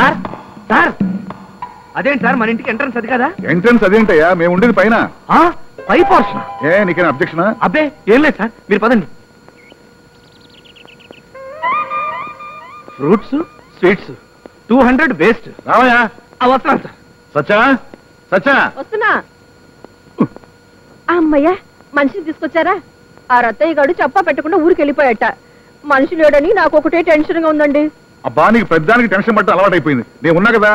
Sir sir అదేంటి sir మన ఇంటికి ఎంట్రన్స్ అది కదా? ఎంట్రన్స్ అదేంటయ్యా, మేము ఉండేది పైన. పై పోర్షన్? నీకేనా అబ్జెక్షనా? అబ్బే ఏం లేదు సార్, మీరు పదండి. Fruits sweets 200 waste. రావయ్యా. వస్తున్నాను సార్. సచ్చా సచ్చా వస్తున్నా. అమ్మయ్యా, మనిషిని తీసుకొచ్చారా? ఆ రత్తయ్య గారు చెప్పా పెట్టకుండా ఊరికి వెళ్ళిపోయాట. మనిషి లేడని నాకు ఒకటే టెన్షన్ గా ఉందండి. అబ్బా, నీకు పెద్దానికి టెన్షన్ పట్ట అలవాటు అయిపోయింది. నేను ఉన్నా కదా.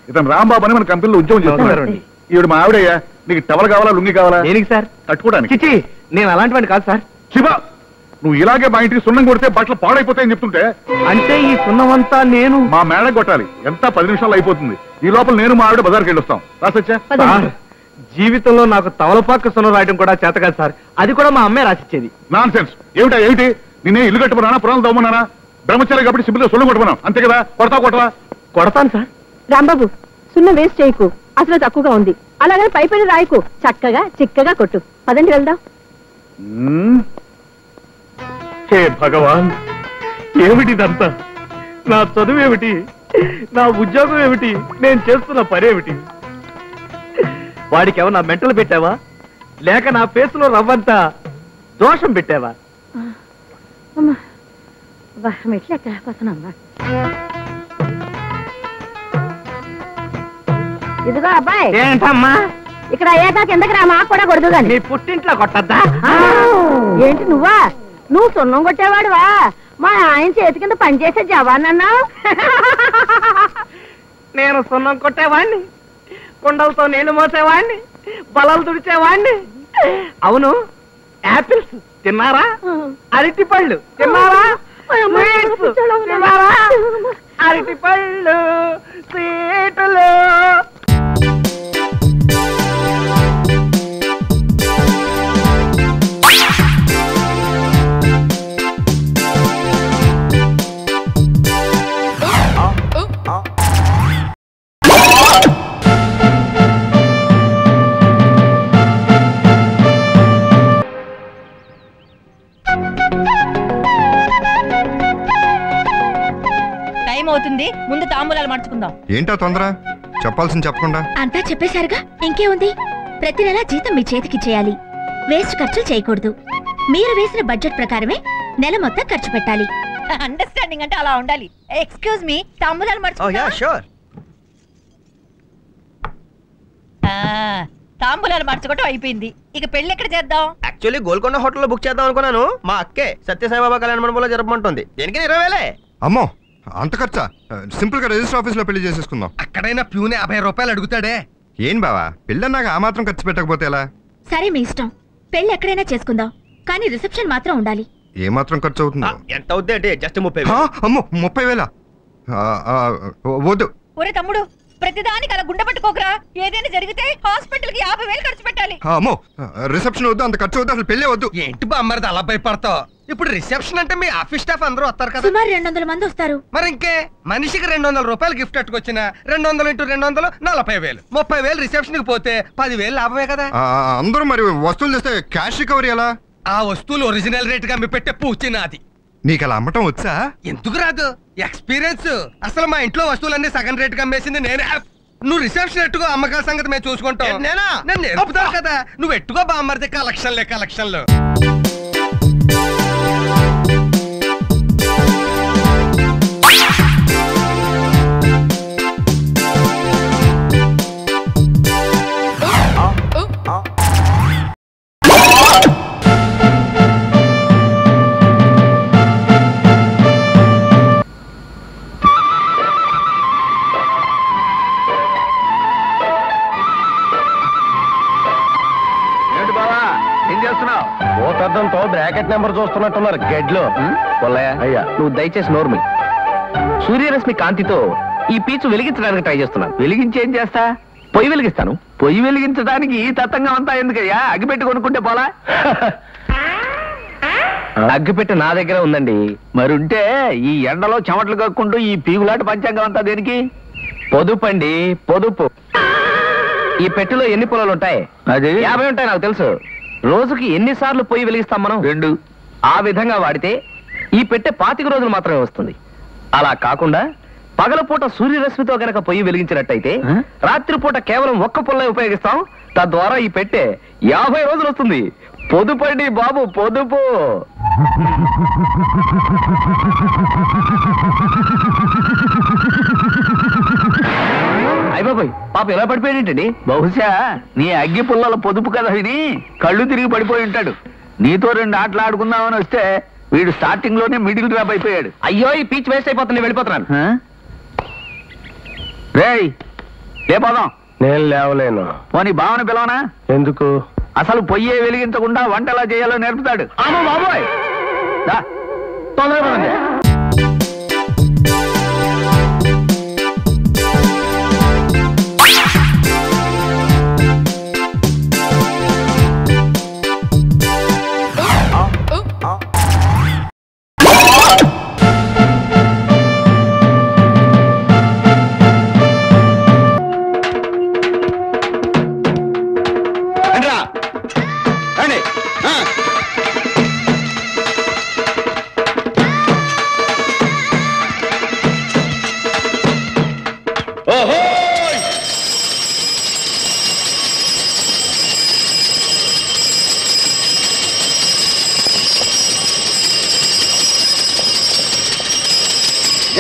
ఇతను రాంబాబు అని మన కంపెనీలో ఉద్యోగం చేస్తున్నాడు. ఈవిడ మా ఆవిడయ్యా. నీకు టవల్ కావాలా, లుంగి కావాలా? దేనికి సార్? కట్టుకోవడానికి. చిచి, నేను అలాంటివాడిని కాదు సార్. శివ, నువ్వు ఇలాగే మా ఇంటికి సున్నం కొడితే బట్టలు పాడైపోతాయని చెప్తుంటే. అంటే ఈ సున్నమంతా నేను మా మేడ కొట్టాలి. ఎంత 10 నిమిషాలు అయిపోతుంది. ఈ లోపల నేను మా ఆవిడ బజార్కి వెళ్ళొస్తాం. రాసొచ్చా? జీవితంలో నాకు తవలపాక సున్నం రాయడం కూడా చేత కాదు సార్. అది కూడా మా అమ్మే రాసిచ్చేది. Non sense. ఏమిటా ఏమిటి? నిన్నే ఇల్లు కట్టుకున్నానా, పురాణాలు తవ్వమన్నానా? బ్రహ్మచారి కాబట్టి సింపుల్గా సున్నం కొట్టుకున్నాం అంతే కదా. కొడతావా? కొడతాను సార్. రాంబాబు, సున్నం వేస్ట్ చేయకు. అసలు తక్కువగా ఉంది. అలాగే పైపైన రాయకు. చక్కగా చిక్కగా కొట్టు. పదండి వెళ్దాం. హే భగవాన్, ఏమిటిదంతా? నా చదువు ఏమిటి, నా ఉద్యోగం ఏమిటి, నేను చేస్తున్న పనేమిటి? వాడికి ఏమన్నా మెంటలు పెట్టావా, లేక నా ఫేసులో రవ్వంతా దోషం పెట్టావా? ఇదిగో అబ్బాయి. ఏంటమ్మా? ఇక్కడ అయ్యాక కిందకి రా, మాకు కూడా కొడదు గాని. నీ పుట్టింట్లో కొట్టద్దా? ఏంటి నువ్వా? నువ్వు సున్నం కొట్టేవాడువా? మా ఆయన చేతి కింద పనిచేసే జవాన్ అన్నావు. నేను సున్నం కొట్టేవాణ్ణి, కుండలతో నీళ్లు మోసేవాణ్ణి, బలలు తుడిచేవాణ్ణి. అవును, యాపిల్స్ తిన్నారా? అరటి పళ్ళు తిన్నారా? అరటి పళ్ళు, స్వీటులు. టైం అవుతుంది, ముందు తాంబూలాలు మార్చుకుందాం. ఏంటా తొందర? చెప్పాల్సింది చెప్పకుండా అంతా చెప్పేశారుగా, ఇంకే ఉంది? ప్రతి నెల జీతం మీ చేతికి చేయాలి. వేస్ట్ ఖర్చులు చేయకూడదు. మీరు వేసిన బడ్జెట్ ప్రకారమే నెల మొత్తం ఖర్చు పెట్టాలి. అండర్స్టాండింగ్ అంటే అలా ఉండాలి. ఎక్స్క్యూజ్ మీ, తాంబూలాలు మార్చుకుందాం. తాంబూలాలు మార్చుకోవటం అయిపోయింది. ఇక పెళ్లి ఎక్కడ చేద్దాం? యాక్చువల్లీ గోల్కొండ హోటల్లో బుక్ చేద్దాం అనుకున్నాను. మా అక్కే సత్యసాయిబాబా కళ్యాణ మండపంలో జరపమంటుంది. దేనికి 20,000. అమ్మో, అంత ఖర్చా? సింపుల్ గా రిజిస్టర్ ఆఫీస్ లో పెళ్లి చేసేసుకుందాం. అక్కడైనా ప్యూనే 50 రూపాయలు అడుగుతాడే. ఏం బావా, పెళ్ళన్నాక ఆ మాత్రం ఖర్చు పెట్టకపోతే ఎలా? సరే మీ ఇష్టం, పెళ్లి ఎక్కడైనా చేసుకుందాం, కానీ రిసెప్షన్ మాత్రం ఉండాలి. ఏ మాత్రం ఖర్చు అవుతుందో? ఎంత అవుద్ది అంటే జస్ట్ 30,000. అమ్మో, 30,000 వద్దు. ఒరే తమ్ముడు, ప్రతిదానికి అలా గుండె పట్టుకోకరా. ఏదైనా జరిగితే హాస్పిటల్ కి 50,000 ఖర్చు పెట్టాలి. అమ్మో, రిసెప్షన్ వద్దు, అంత ఖర్చు వద్దు, అసలు పెళ్ళే వద్దు. ఏంటి బామ్మరిది అలా భయపడతావు? ఇప్పుడు రిసెప్షన్ అంటే మీ ఆఫీస్ స్టాఫ్ అందరూ వస్తారు కదా. సుమారు 200 మంది వస్తారు. మరి ఇంకే, మనిషికి 200 రూపాయలు గిఫ్ట్ అట్టుకొచ్చిన 200 × 200 40,000. 30,000 రిసెప్షన్ కి పోతే 10,000 లాభమే కదా. అందరూ మరి వస్తువులు తెస్తే క్యాష్ రికవరీ ఎలా? ఆ వస్తువులు ఒరిజినల్ రేట్ గా మీ పెట్టే పూచి నాది. నీకు అలా అమ్మటం వచ్చా? ఎందుకు రాదు, ఎక్స్పీరియన్స్. అసలు మా ఇంట్లో వస్తువులన్నీ సగం రేట్ గా అమ్మేసింది నేనే. నువ్వు రిసెప్షన్ ఎట్టుకో, అమ్మకాల సంగతి మేము చూసుకుంటాం. నేను నేర్పుతావు కదా, నువ్వు ఎట్టుకో బామ్మరిది. కలెక్షన్లు పోతద్దంతో బ్రాకెట్ నెంబర్ చూస్తున్నట్టున్నారు గెడ్లో. అయ్యా, నువ్వు దయచేసి నోర్మి. సూర్యరశ్మి కాంతితో ఈ పీచు వెలిగించడానికి ట్రై చేస్తున్నాను. వెలిగించి ఏం చేస్తా? పొయ్యి వెలిగిస్తాను. పొయ్యి వెలిగించడానికి ఈ తత్తంగా అంతా ఎందుకయ్యా? అగ్గిపెట్టి కొనుక్కుంటే పోలా? అగ్గిపెట్టి నా దగ్గర ఉందండి. మరుంటే ఈ ఎండలో చెమటలు కక్కుంటూ ఈ పీగులాట పంచాంగం అంతా దేనికి? పొదుపండి, పొదుపు. ఈ పెట్టెలో ఎన్ని పొలాలు ఉంటాయి? అది 50 ఉంటాయి, నాకు తెలుసు. రోజుకి ఎన్నిసార్లు పొయ్యి వెలిగిస్తాం మనం? 2. ఆ విధంగా వాడితే ఈ పెట్టె 25 రోజులు మాత్రమే వస్తుంది. అలా కాకుండా పగలపూట సూర్యరశ్మితో గనక పొయ్యి వెలిగించినట్టయితే రాత్రిపూట కేవలం ఒక్క పుల్ల ఉపయోగిస్తాం. తద్వారా ఈ పెట్టె 50 రోజులు వస్తుంది. పొదుపండి బాబు, పొదుపు. అయిపోయి పాప ఎలా పడిపోయాడేంటండి? బహుశా నీ అగ్గి పుల్లల పొదుపు కదా విని కళ్ళు తిరిగి పడిపోయి ఉంటాడు. నీతో 2 ఆటలు ఆడుకుందామని వస్తే వీడు స్టార్టింగ్ లోనే మిడిల్ డ్రాప్ అయిపోయాడు. అయ్యో ఈ పీచ్ వేస్ట్ అయిపోతుంది, వెళ్ళిపోతున్నాను. రేయ్ లేపోదాం. నేను లేవలేను. పోనీ భావన పిలవనా? ఎందుకు? అసలు పొయ్యే వెలిగించకుండా వంట ఎలా చేయాలో నేర్పుతాడు. అమ్మో బాబోయ్, తొందరగా పదండి.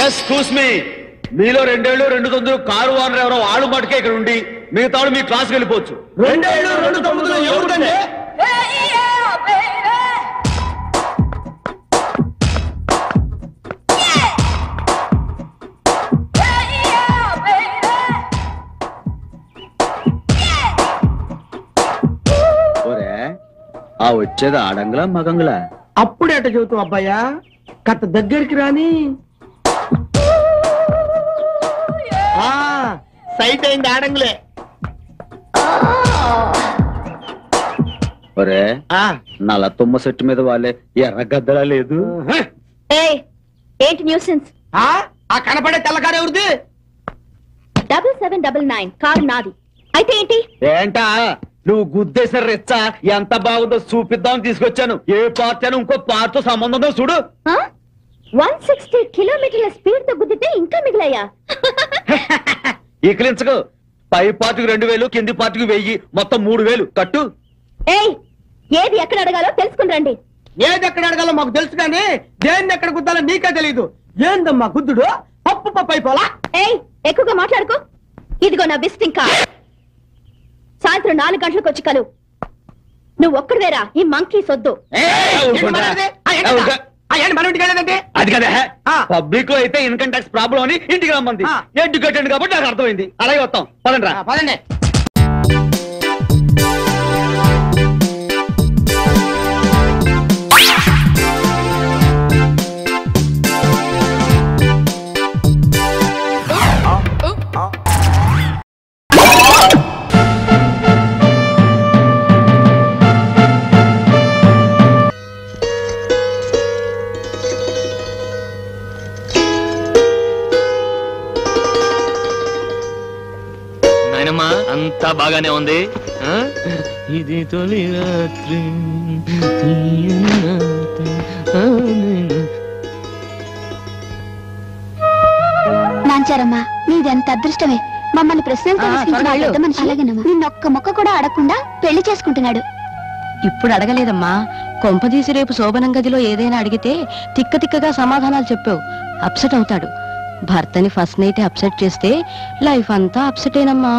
ఎక్స్క్యూజ్ మీ, మీలో 2 ఏళ్ళు 2 తొమ్మిది కారు వానరు ఎవరో ఆడు మటుకే ఇక్కడ ఉండి మిగతా మీ క్లాస్కి వెళ్ళిపోవచ్చు. 2 ఏళ్ళు 2 తొమ్మిది ఎవరికంటే ఆ వచ్చేది ఆడంగులా మగంగులా? అప్పుడేట చెబుతావు అబ్బాయా, కథ దగ్గరికి రాని. సైట్ అయింది ఆడంగులే. ఒరే నల్ల తుమ్మ చెట్టు మీద వాళ్ళే ఎర్ర గద్దలా లేదు. ఏంటి న్యూసెన్స్? ఆ కనపడే తెల్లకారు ఎవరిది? 7799 కారు నాది. అయితే ఏంటి? ఏంటా నువ్వు గుద్దేసిన రెచ్చ ఎంత బాగుందో చూపిద్దామని తీసుకొచ్చాను. ఏ పార్ట్ అని ఇంకో పార్ట్ తో సంబంధం ఉందో చూడు. 160 కిలోమీటర్ల స్పీడ్ తో గుద్దితే ఇంకా మిగిలాయా? ఈకిలించకు. పై పార్టీకి 2000, కింది పార్టీకి 1000, మొత్తం 3000 కట్టు. ఏది ఎక్కడ అడగాలో తెలుసుకుని రండి. ఏది ఎక్కడ అడగాలో మాకు తెలుసు కానీ దేన్ని ఎక్కడ గుద్దాలో నీకే తెలీదు. ఏందమ్మా గుద్దుడు? పప్పు అయిపోలా. ఎక్కువగా మాట్లాడుకో. ఇదిగో నా విజిటింగ్ కార్డ్. సాయంత్రం 4 గంటలకు వచ్చి కలు. నువ్వు ఒక్కడివేరా ఈ మంకీ సొద్దు. అది కదా పబ్లిక్ లో అయితే ఇన్కమ్ ట్యాక్స్ ప్రాబ్లం అని ఇంటికి రమ్మంది. ఎడ్యుకేటెడ్ కాబట్టి నాకు అర్థమైంది. అలాగే వస్తాం, పదండి రా. పదండి. అంతా బాగానే ఉంది. ఇది తొలి రాత్రి. నాంచారమ్మా, నీదెంత అదృష్టమే. మమ్మల్ని ప్రశ్నలు నిన్నొక్క మొక్క కూడా అడగకుండా పెళ్లి చేసుకుంటున్నాడు. ఇప్పుడు అడగలేదమ్మా, కొంపదీసి రేపు శోభనం గదిలో ఏదైనా అడిగితే తిక్క తిక్కగా సమాధానాలు చెప్పావు. అప్సెట్ అవుతాడు. భర్తని ఫస్ట్ నైట్ అప్సెట్ చేస్తే లైఫ్ అంతా అప్సెటేనమ్మా.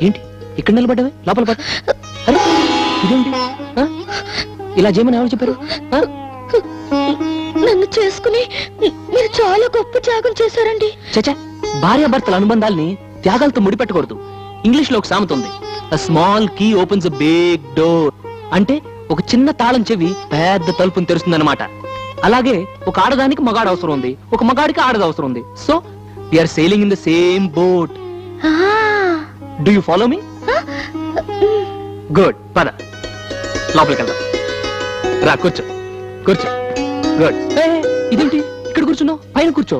ఏంటి ఇక్కడ నిలబడ్డావే? లోపల పద. ఇదేంటి ఇలా చేయమని ఎవరు చెప్పారు? నన్ను చేసుకుని మీరు చాలా గొప్ప త్యాగం చేశారండి. చచ్చా, భార్యాభర్తల అనుబంధాల్ని త్యాగాలతో ముడిపెట్టకూడదు. ఇంగ్లీష్ లో ఒక సామెత ఉంది, a small key opens a big door. అంటే ఒక చిన్న తాళం చెవి పెద్ద తలుపుని తెరుస్తుందన్నమాట. అలాగే ఒక ఆడదానికి మగాడు అవసరం ఉంది, ఒక మగాడికి ఆడది అవసరం ఉంది. So we are sailing in the same boat. Do you follow me? Good, పద లోపలికి వెళ్దాం. రా, కూర్చో కూర్చో. గుడ్. ఇదేంటి ఇక్కడ కూర్చున్నావు? పైన కూర్చో.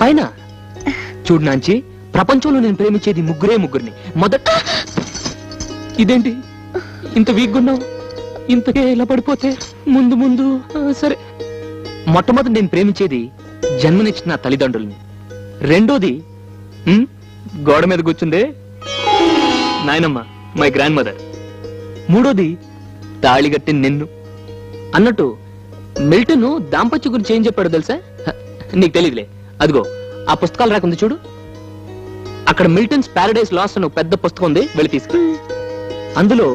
పైన చూడు నాంచి, ప్రపంచంలో నేను ప్రేమించేది ముగ్గురిని. మొదట ఇదేంటి ఇంత వీక్గా ఉన్నావు? ఇంతకే ఇలా పడిపోతే ముందు సరే. మొట్టమొదటి నేను ప్రేమించేది జన్మనిచ్చిన నా తల్లిదండ్రుల్ని. రెండోది గోడ మీద కూర్చుందే నాయనమ్మ, మై గ్రాండ్ మదర్. మూడోది తాళిగట్టి నిన్ను. అన్నట్టు మిల్టన్ దాంపత్య గురించి ఏం చెప్పాడో తెలుసా? నీకు తెలియదులే. అదిగో ఆ పుస్తకాలు రాకుంది చూడు, అక్కడ మిల్టన్స్ ప్యారడైజ్ లాస్ట్ అని ఒక పెద్ద పుస్తకం ఉంది, వెళ్ళి తీసుకు. అందులో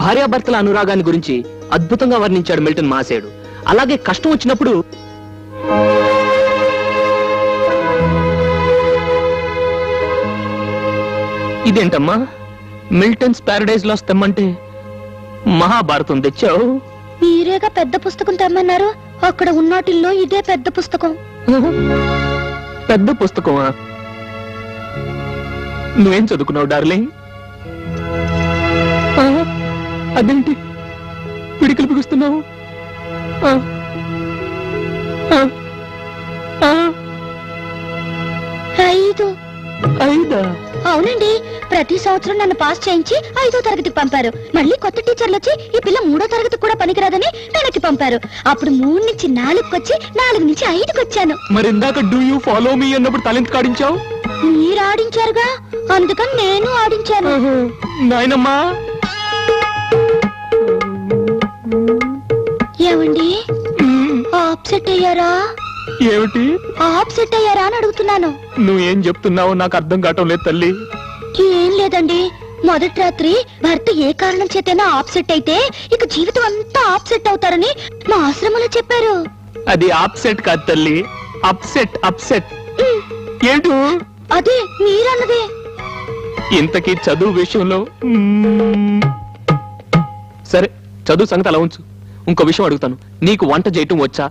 భార్యాభర్తల అనురాగాన్ని గురించి అద్భుతంగా వర్ణించాడు మిల్టన్ మహాశయుడు. అలాగే కష్టం వచ్చినప్పుడు ఇదేంటమ్మా మిల్టన్స్ ప్యారడైజ్ లాస్ట్ తెమ్మంటే మహాభారతం తెచ్చావు? మీరేగా పెద్ద పుస్తకం తెమ్మన్నారు, అక్కడ ఉన్నటిల్లో ఇదే పెద్ద పుస్తకం. పెద్ద పుస్తకమా? నువ్వేం చదువుకున్నావు డార్లింగ్? అదేంటి పిడికలు బిగుస్తున్నావు? అవునండి, ప్రతి సంవత్సరం నన్ను పాస్ చేయించి 5వ తరగతికి పంపారు. మళ్ళీ కొత్త టీచర్లు వచ్చి ఈ పిల్ల 3వ తరగతి కూడా పనికిరాదని వెనక్కి పంపారు. అప్పుడు 3 నుంచి 4కి వచ్చి 4 నుంచి 5కి వచ్చాను. మరి ఇందాక డూ యూ ఫాలో మీ అన్నప్పుడు తలెందుకు ఆడించావు? మీరు ఆడించారుగా, అందుకని నేను ఆడించాను. నాయనమ్మా, ఏమండి అప్సెట్ అయ్యారా? ఏమిటి అప్సెట్ అయ్యారా అని అడుగుతున్నాను. నువ్వేం చెప్తున్నావో నాకు అర్థం కావటం లేదు తల్లి. ఏం లేదండి, మొదటి రాత్రి భర్త ఏ కారణం చేతైనా ఆప్సెట్ అయితే ఇక జీవితం అంతా ఆప్సెట్ అవుతారని మా ఆశ్రమంలో చెప్పారు. అది ఆప్సెట్ కాదు తల్లి, అప్సెట్. అప్సెట్ ఏంటో అదే మీరన్నదే. ఇంతకీ చదువు విషయంలో సరే, చదువు సంగతి అలా ఉంచు. ఇంకో విషయం అడుగుతాను, నీకు వంట చేయటం వచ్చా?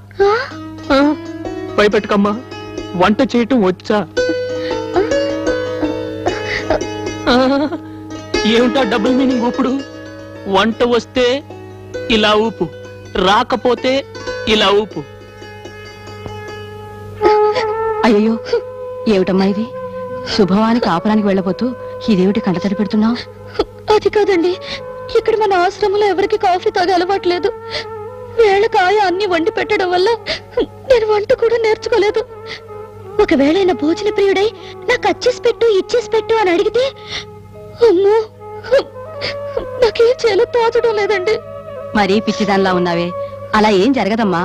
భయపెట్టుకమ్మా, వంట చేయటం వచ్చా? ఏమిటా డబుల్ మీనింగ్ ఊపుడు? వంట వస్తే ఇలా ఊపు, రాకపోతే ఇలా ఊపు. అయ్యో ఏమిటమ్మా ఇది? శుభవానికి ఆపరానికి వెళ్ళబోతూ ఇదేమిటి కంటతడి పెడుతున్నావు? అది కాదండి, ఇక్కడ మన ఆశ్రమంలో ఎవరికి కాఫీ తాగే అలవాట్లేదు. వేళకాయ అన్ని వండి పెట్టడం వల్ల నేను వంట కూడా నేర్చుకోలేదు. ఒకవేళ ఆయన భోజన ప్రియుడై నాకు అచ్చేసి పెట్టు ఇచ్చేసి పెట్టు అని అడిగితే అమ్మో, నాకేం చేయాలో తోచడం లేదండి. మరీ పిచ్చిదానిలా ఉన్నావే, అలా ఏం జరగదమ్మా.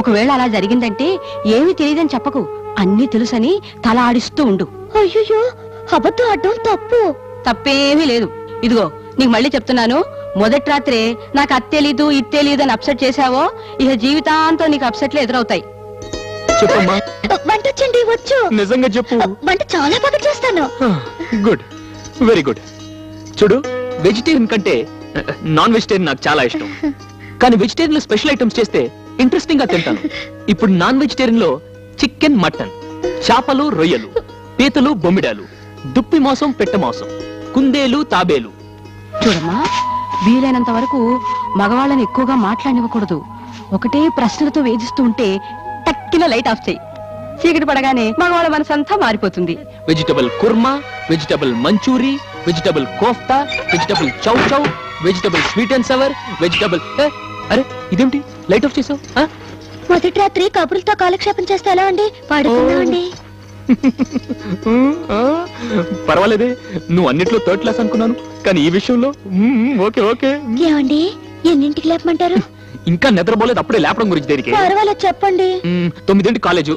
ఒకవేళ అలా జరిగిందంటే ఏమీ తెలియదని చెప్పకు, అన్నీ తెలుసని తల ఆడిస్తూ ఉండు. అయ్యో, అబద్ధం ఆడడం తప్పు. తప్పేమీ లేదు. ఇదిగో నీకు మళ్ళీ చెప్తున్నాను, మొదటి రాత్రే నాకు అది తెలీదు ఇది తెలీదు అని అప్సెట్ చేశావో ఇక జీవితాంతం నీకు అప్సెట్లు ఎదురవుతాయి. చెప్పమ్మా. వంట వచ్చండి, వచ్చు. నిజంగా చెప్పు. వంట చాలా బాగా చేస్తాను. Good, very good. చూడు, వెజిటేరియన్ కంటే నాన్ వెజిటేరియన్ నాకు చాలా ఇష్టం. కానీ వెజిటేరియన్ లో స్పెషల్ ఐటమ్స్ చేస్తే ఇంట్రెస్టింగ్ గా తింటాను. ఇప్పుడు నాన్ వెజిటేరియన్ లో చికెన్, మటన్, చేపలు, రొయ్యలు, పీతలు, బొమ్మిడాలు, దుప్పి మాంసం, పెట్ట మాంసం, కుందేలు, తాబేలు. చూడమ్మా, వీలైనంత వరకు మగవాళ్ళని ఎక్కువగా మాట్లాడనివ్వకూడదు. ఒకటే ప్రశ్నలతో వేధిస్తూ ఉంటే టక్కిన లైట్ ఆఫ్ చేయి. చీకటి పడగానే మగవాళ్ళ మనసంతా మారిపోతుంది. Vegetable kurma, vegetable Manchurian, vegetable kofta, vegetable chow chow, vegetable sweet and sour, vegetable. అరే ఇదేమిటి లైట్ ఆఫ్ చేసావు? మొదటి రాత్రి కబుర్లతో కాలక్షేపం చేస్తే ఎలా అండి? పాడుకుందామండి. పర్వాలేదే, నువ్వు అన్నిట్లో థర్డ్ క్లాస్ అనుకున్నాను, కానీ ఈ విషయంలో ఓకే ఓకే. ఏమండి, ఎన్నింటికి లేపమంటారు? ఇంకా నిద్రపోలేదు, అప్పుడే లేపడం గురించి దేనికి? పర్వాలేదు చెప్పండి. 9ంటికి కాలేజు,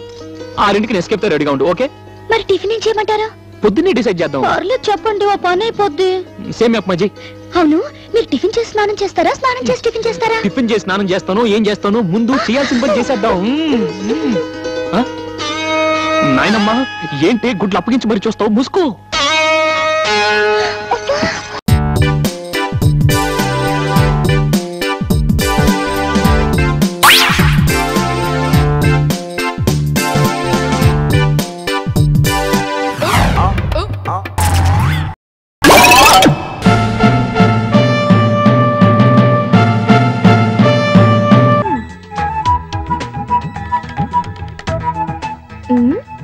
6ంటికి ఎస్కేప్ తో రెడీగా ఉండు. ఓకే. మరి టిఫిన్ ఏం చేయమంటారు? పొద్దున్నే డిసైడ్ చేద్దాం. పర్లేదు చెప్పండి, ఓ పని అయిపోద్ది. సేమ్ అప్మాజీ. అవును, మీరు టిఫిన్ చేసి స్నానం చేస్తారా, స్నానం చేసి టిఫిన్ చేస్తారా? టిఫిన్ చేసి స్నానం చేస్తాను, ఏం చేస్తాను ముందు చేయాల్సిన పని చేసేద్దాం. నాయనమ్మా, ఏంటి గుడ్లు అప్పగించి మరి చూస్తావు? ముసుకో.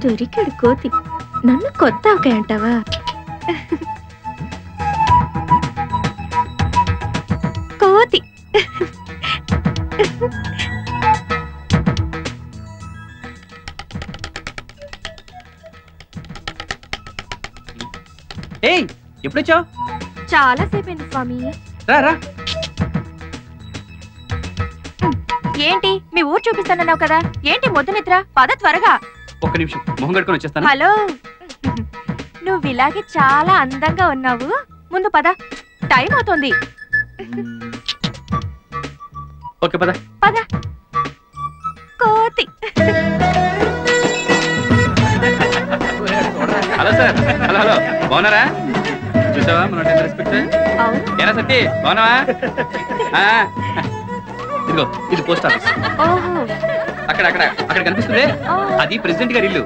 దొరికాడు కోతి. నన్ను కొత్త ఆవకాయ అంటావా? కోతి. ఏయ్ ఎప్పుడొచ్చావు? చాలా సేపైంది స్వామి. రా. ఏంటి మీ ఊరు చూపిస్తానన్నావు కదా, ఏంటి మొద్దు నిద్ర? పద త్వరగా. ఒక్క నిమిషం మొహం కడుకొని వచ్చేస్తాను. హలో, నువ్వు ఇలాగే చాలా అందంగా ఉన్నావు, ముందు పద, టైం అవుతుంది. ఓకే పద. పద. కోతి. Hello sir. హలో బాగున్నారా? చూసావా మన రెస్పెక్ట్. ఏరా సత్తి బాగున్నావా? ఇదిగో ఇది పోస్ట్ ఆఫీస్. అక్కడ కనిపిస్తుంది, అది ప్రెసిడెంట్ గారి ఇల్లు.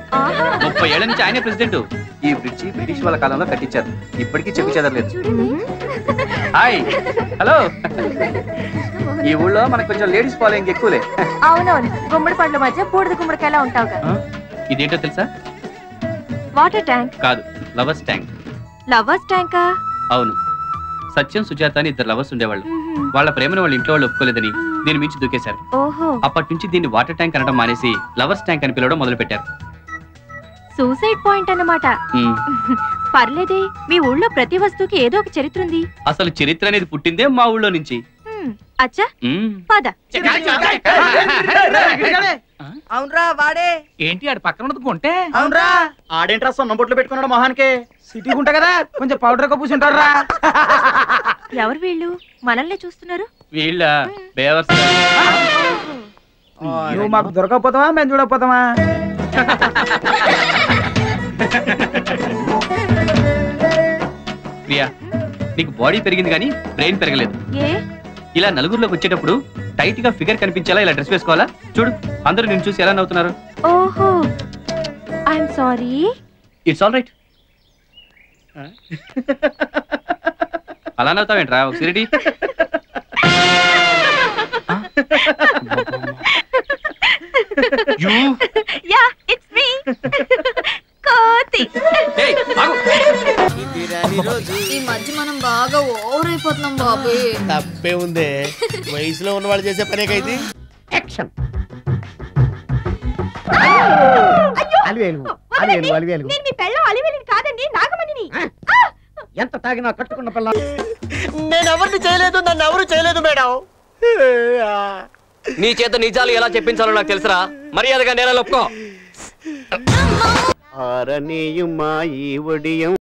30 ఏళ్ల నుంచి ఆయనే ప్రెసిడెంట్. ఈ బ్రిడ్జి బ్రిటిష్ వాళ్ళ కాలంలో కట్టించారు, ఇప్పటికీ చెప్పి చెదరలేదు. హాయ్. హలో. ఈ ఊళ్ళో మనకు కొంచెం లేడీస్ ఫాలోయింగ్ ఎక్కువలే. అవునవును, గుమ్మడి పండ్ల మధ్య బూడిద గుమ్మడికాయలా ఉంటావుగా. ఇదేంటో తెలుసా? వాటర్ ట్యాంక్ కాదు, లవర్స్ ట్యాంక్. లవర్స్ ట్యాంకా? అవును. సత్యం సుజాత అని 2 లవర్స్ ఉండేవాళ్ళు. వాళ్ళ ప్రేమను వాళ్ళ ఇంట్లో వాళ్ళు ఒప్పుకోలేదని దీని మించి దూకేశారు. ఓహో. అప్పటి నుంచి దీన్ని వాటర్ ట్యాంక్ అనడం మానేసి లవర్స్ ట్యాంక్ అని పిలవడం మొదలు పెట్టారు. సూసైడ్ పాయింట్ అన్నమాట. పర్లేదే, మీ ఊళ్ళో ప్రతి వస్తువుకి ఏదో ఒక చరిత్ర ఉంది. అసలు చరిత్ర అనేది పుట్టిందే మా ఊళ్ళో నుంచి. అచ్చా, పద. అవునరా వాడే. ఏంటి ఆడు పక్కన ఉన్నది కొంటే? అవునరా ఆడేంట్రా సొన్న బొట్లు పెట్టుకున్నాడు మొహానికి. సిటీ గుంట కదా, కొంచెం పౌడర్ కప్పుసుంటారా? ఎవరు వీళ్ళు మనల్ని చూస్తున్నారు? వీళ్ళ బేవర్స్. నువ్వు మాకు దొరకకపోతావా, మేము చూడకపోతామా? ప్రియా, నీకు బాడీ పెరిగింది కానీ బ్రెయిన్ పెరగలేదు. ఏ? ఇలా నలుగురిలోకి వచ్చేటప్పుడు టైట్ గా ఫిగర్ కనిపించేలా ఇలా డ్రెస్ వేసుకోవాలా? చూడు, అందరూ నిన్ను చూసి ఎలా నవ్వుతున్నారు. ఓహో, I'm sorry. It's all right. అలా నవ్వుతావేంట్రా? ఒక సిరిడి. Yeah, it's me. కోతి. ఈ మధ్య మనం బాగా ఓవర్ అయిపోతున్నాం బాబు. తప్పే ఉందే, వయసులో ఉన్న వాళ్ళు చేసే పనేకైతే. యాక్షన్. నేను మీ పెళ్ళం అలివేలిని కాదండి, నాగమణిని. ఎంత తాగినా కట్టుకున్న పిల్ల. నేను ఎవరిని చేయలేదు, నన్ను ఎవరు చేయలేదు మేడం. నీ చేత నిజాలు ఎలా చెప్పించాలో నాకు తెలుసురా. మర్యాదగా నేల ఒప్పుకో. ఆరనీయుమా ఈ ఒడియం